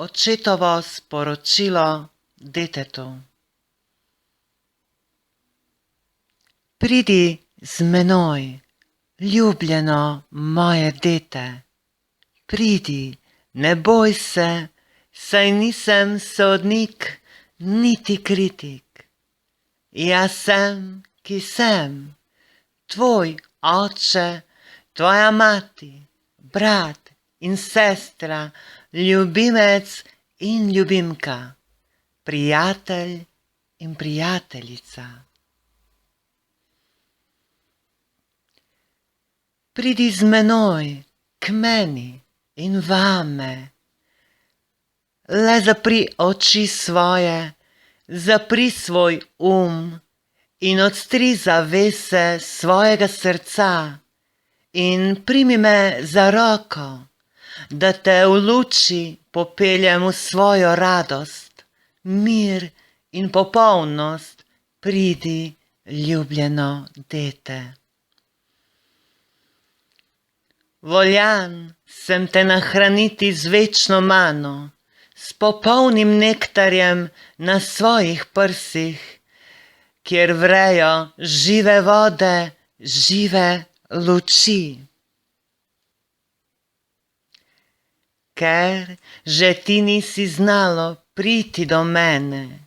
očetovo sporočilo detetu. Pridi z menoj, ljubljeno moje dete. Pridi, ne boj se, saj nisem sodnik niti kritik. Jaz sem, ki sem, tvoj oče, tvoja mati, brat in sestra, ljubimec in ljubimka, prijatelj in prijateljica. Pridi z menoj k meni in vame. Le zapri oči svoje, zapri svoj in odstri zavese svojega srca in primi me za roko, da te v luči popeljem v svojo radost, mir in popolnost. Pridi, ljubljeno dete. Voljan sem te nahraniti z večno mano, s popolnim nektarjem na svojih prsih, kjer vrejo žive vode, žive luči. Ker že ti nisi znalo priti do mene,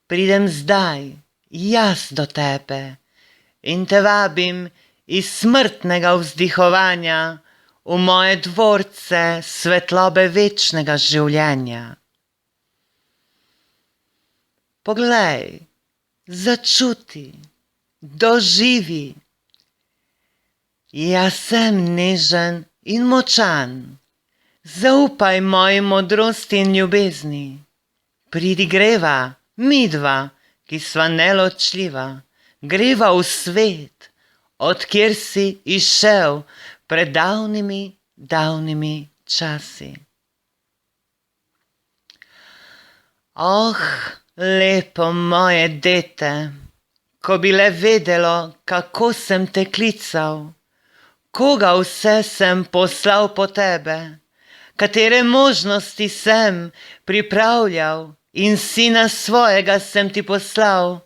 pridem zdaj jaz do tebe in te vabim iz smrtnega vzdihovanja v moje dvorce svetlobe večnega življenja. Poglej, začuti, doživi. Jaz sem nežen in močan. Zaupaj moji modrosti in ljubezni. Pridi greva, midva, ki sva neločljiva, greva v svet, odkjer si izšel pred davnimi, davnimi časi. Oh, lepo moje dete, ko bi le vedelo, kako sem te klical, koga vse sem poslal po tebe, katere možnosti sem pripravljal in sina svojega sem ti poslal,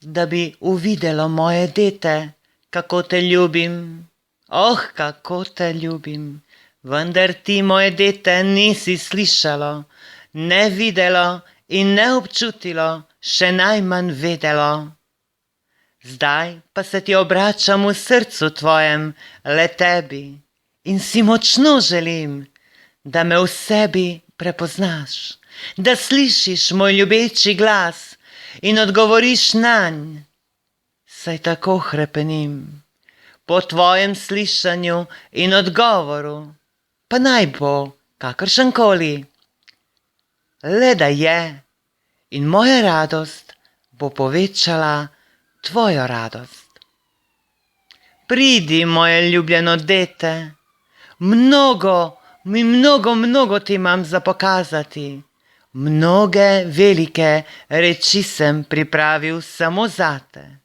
da bi uvidelo moje dete, kako te ljubim. Oh, kako te ljubim, vendar ti, moje dete, nisi slišalo, ne videlo in ne občutilo, še najmanj vedelo. Zdaj pa se ti obračam v srcu tvojem, le tebi, in si močno želim, da me v sebi prepoznaš, da slišiš moj ljubeči glas in odgovoriš nanj, saj tako hrepenim. Po tvojem slišanju in odgovoru, pa naj bo kakršenkoli, le da je, in moja radost bo povečala tvojo radost. Pridi, moje ljubljeno dete, mnogo ti imam za pokazati, mnoge velike reči sem pripravil samo zate.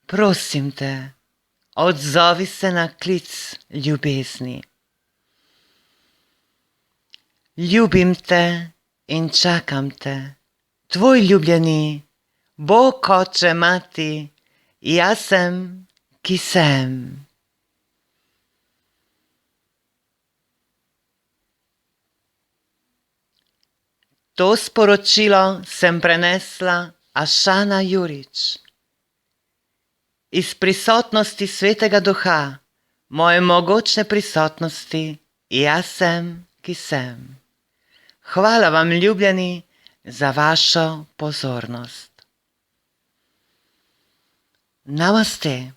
Prosim te, odzovi se na klic ljubezni. Ljubim te in čakam te, tvoj ljubljeni, Bog oče mati, jaz sem, ki sem. To sporočilo sem prenesla Ašana Jurič. Iz prisotnosti Svetega Duha, moje mogočne prisotnosti, jaz sem, ki sem. Hvala vam, ljubljeni, za vašo pozornost. Namaste.